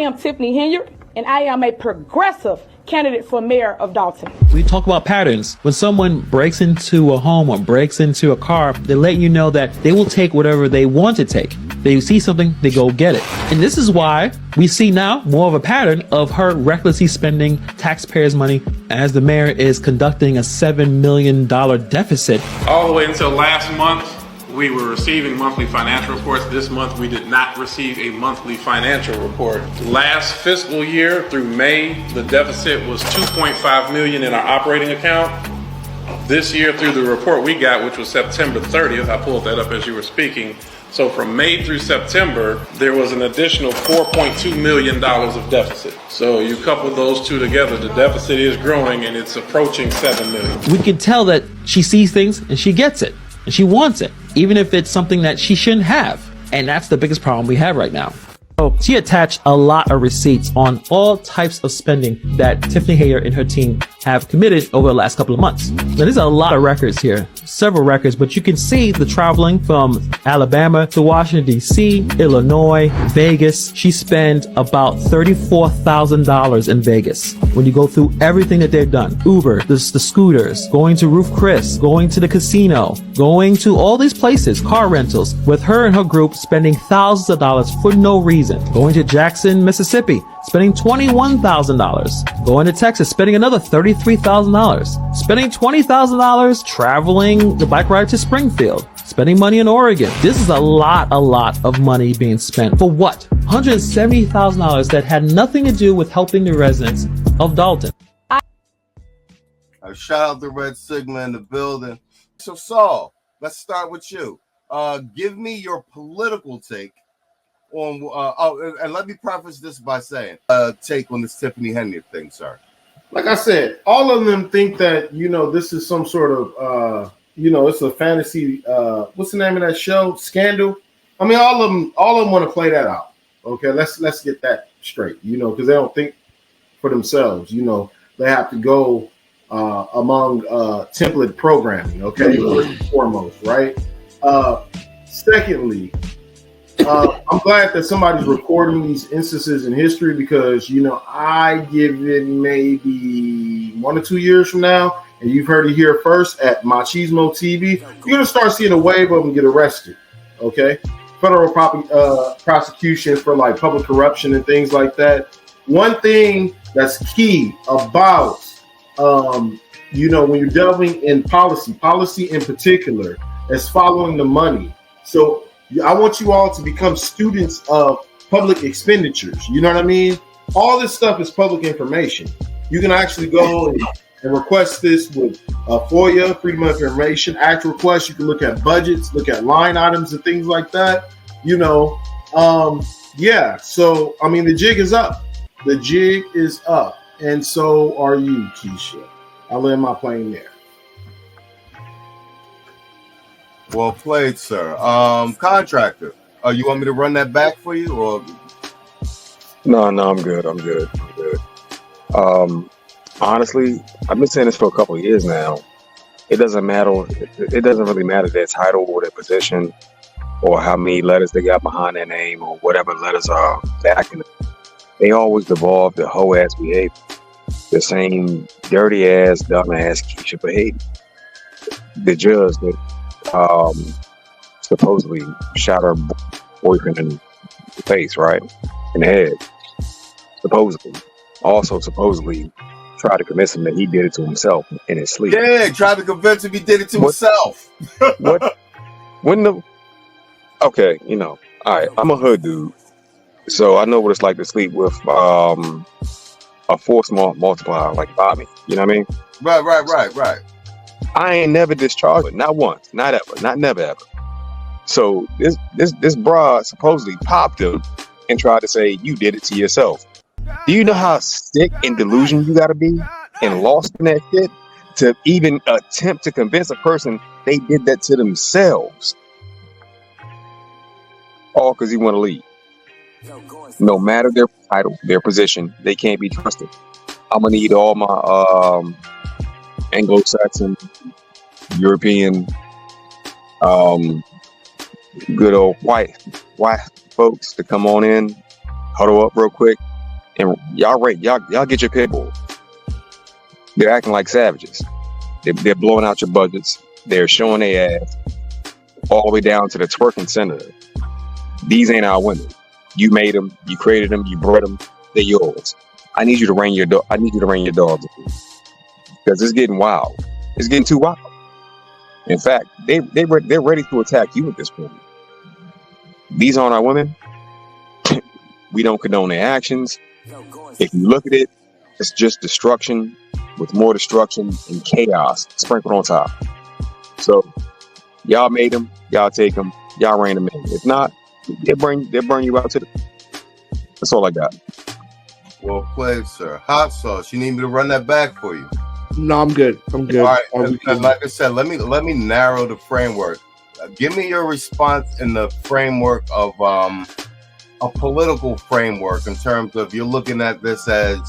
am Tiffany Henyard, and I am a progressive candidate for mayor of Dalton. We talk about patterns. When someone breaks into a home or breaks into a car, they let you know that they will take whatever they want to take. They see something, they go get it. And this is why we see now more of a pattern of her recklessly spending taxpayers' money as the mayor is conducting a $7 million deficit. All the way until last month, we were receiving monthly financial reports. This month, we did not receive a monthly financial report. Last fiscal year through May, the deficit was $2.5 million in our operating account. This year through the report we got, which was September 30th, I pulled that up as you were speaking. So from May through September, there was an additional $4.2 million of deficit. So you couple those two together, the deficit is growing and it's approaching $7 million. We can tell that she sees things and she gets it and she wants it, even if it's something that she shouldn't have. And that's the biggest problem we have right now. So she attached a lot of receipts on all types of spending that Tiffany Henyard and her team have committed over the last couple of months. Now, there's a lot of records here, several records, but you can see the traveling from Alabama to Washington, D.C., Illinois, Vegas. She spent about $34,000 in Vegas. When you go through everything that they've done, Uber, the scooters, going to Roof Chris, going to the casino, going to all these places, car rentals, with her and her group spending thousands of dollars for no reason. Going to Jackson, Mississippi, spending $21,000. Going to Texas, spending another $33,000. Spending $20,000 traveling the bike ride to Springfield. Spending money in Oregon. This is a lot of money being spent. For what? $170,000 that had nothing to do with helping the residents of Dalton. Shout out to Red Sigma in the building. So Saul, let's start with you. Give me your political take on and let me preface this by saying take on this Tiffany Henyard thing, sir. Like I said, all of them think that, this is some sort of it's a fantasy what's the name of that show? Scandal. I mean, all of them want to play that out. Okay, let's get that straight, because they don't think for themselves, they have to go among template programming, okay, first and foremost, right? Secondly, I'm glad that somebody's recording these instances in history because, I give it maybe 1 or 2 years from now, and you've heard it here first at Machismo TV, you're going to start seeing a wave of them get arrested, okay? Federal prosecution for like public corruption and things like that. One thing that's key about, when you're delving in policy in particular, is following the money. So I want you all to become students of public expenditures. You know what I mean? All this stuff is public information. You can actually go and request this with FOIA, Freedom of Information Act requests. You can look at budgets, look at line items and things like that. Yeah. So, I mean, the jig is up. The jig is up. And so are you, Keisha. I'll land my plane there. Well played, sir. Contractor, you want me to run that back for you, or? No, I'm good. Honestly, I've been saying this for a couple of years now. It doesn't matter. It doesn't really matter their title or their position or how many letters they got behind their name or whatever letters are backing it. They always devolve the hoe ass behavior, the same dirty ass, dumb ass Keisha behavior. The judge that supposedly shot her boyfriend in the face, right? In the head. Supposedly tried to convince him that he did it to himself in his sleep. Yeah, tried to convince him he did it to himself. Okay, all right, I'm a hood dude, so I know what it's like to sleep with a force multiplier like Bobby. You know what I mean? Right. I ain't never discharged it, not once, not ever, not never ever. So this broad supposedly popped him and tried to say you did it to yourself. Do you know how sick and delusion you gotta be and lost in that shit to even attempt to convince a person they did that to themselves? All because you want to leave. No matter their title, their position, they can't be trusted. I'm gonna need all my Anglo-Saxon, European, good old white folks to come on in, huddle up real quick, and y'all get your pit bull. They're acting like savages. They're blowing out your budgets. They're showing their ass all the way down to the twerking senator. These ain't our women. You made them. You created them. You bred them. They're yours. I need you to rein your dogs because it's getting wild. It's getting too wild. In fact, they're ready to attack you at this point. These aren't our women. We don't condone their actions. If you look at it, it's just destruction with more destruction and chaos sprinkled on top. So y'all made them, y'all take them, y'all rein them in. If not, they'll burn you out to the. That's all I got. Well played, sir. Hot sauce. You need me to run that back for you? No, I'm good. I'm good. All right. And like I said, let me narrow the framework. Give me your response in the framework of a political framework in terms of you're looking at this as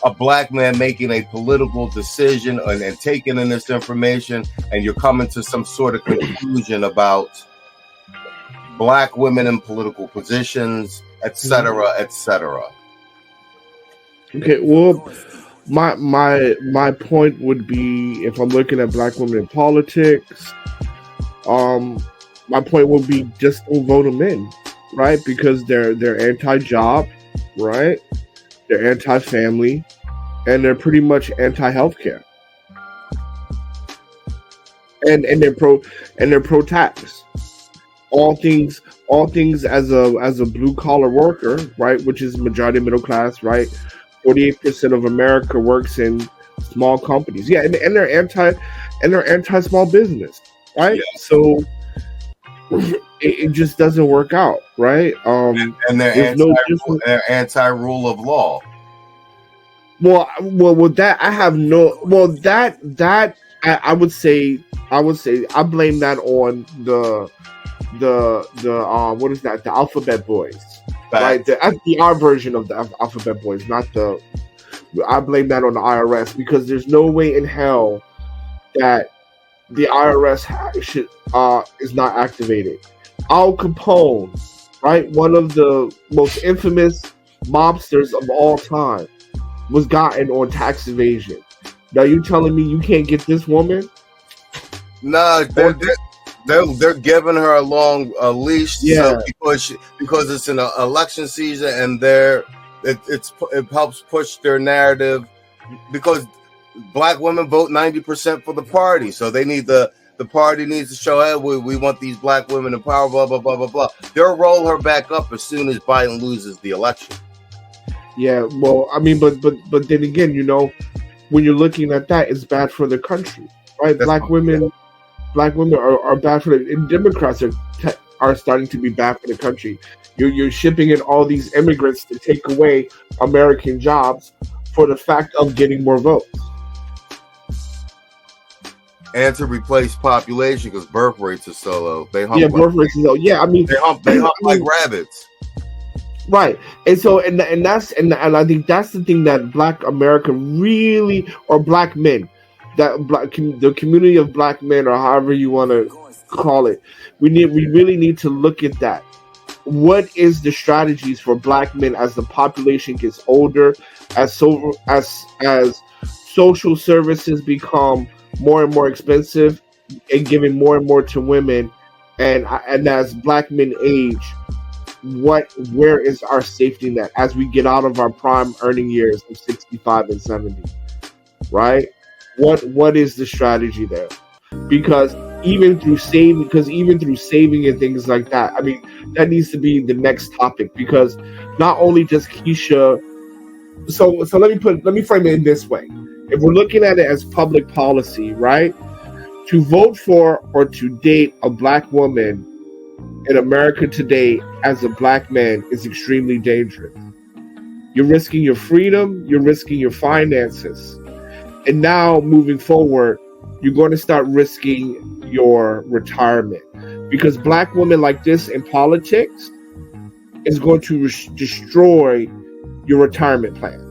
a black man making a political decision and taking in this information, and you're coming to some sort of conclusion about black women in political positions, etc., etc. Okay, well, my point would be, if I'm looking at black women in politics, my point would be just don't vote them in, right? Because they're anti-job, right? They're anti-family, and they're pretty much anti-healthcare. And they're pro-tax. All things as a blue collar worker, right? Which is majority middle class, right? 48% of America works in small companies. Yeah, and they're anti small business, right? Yeah. So it just doesn't work out, right? And they're anti rule of law. Well, with that I have no. Well, that I would say I blame that on the what is that? The Alphabet Boys. Right, the our version of the Alphabet Boys, not the. I blame that on the IRS because there's no way in hell that the IRS is not activated. Al Capone, right, one of the most infamous mobsters of all time, was gotten on tax evasion. Now you telling me you can't get this woman? No, they're giving her a long leash, yeah. So because it's an election season, and it helps push their narrative, because black women vote 90% for the party, so they need the party needs to show, hey, we want these black women in power, blah blah blah blah blah. They'll roll her back up as soon as Biden loses the election. Yeah, well, I mean, but then again, you know, when you're looking at that, it's bad for the country, right? Black women are bad for and Democrats are starting to be bad for the country. You're shipping in all these immigrants to take away American jobs for the fact of getting more votes. And to replace population because birth rates are so low. Birth rates are low. Yeah, I mean, they hump like rabbits. Right, and so and I think that's the thing that Black America really, or black men, the community of black men, or however you want to call it, we really need to look at that. What is the strategies for black men as the population gets older, as social services become more and more expensive and giving more and more to women, and as black men age, where is our safety net as we get out of our prime earning years of 65 and 70, right? What is the strategy there? Because even through saving and things like that, I mean, that needs to be the next topic, because not only does Keisha, so let me frame it in this way. If we're looking at it as public policy, right? To vote for or to date a black woman in America today as a black man is extremely dangerous. You're risking your freedom, you're risking your finances. And now moving forward, you're going to start risking your retirement, because black women like this in politics is going to destroy your retirement plans.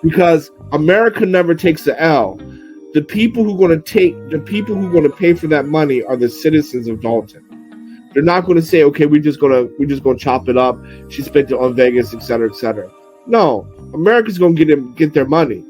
Because America never takes an L. The people who are going to pay for that money are the citizens of Dalton. They're not going to say, okay, we're just gonna chop it up. She spent it on Vegas, et cetera, et cetera. No, America's going to get their money.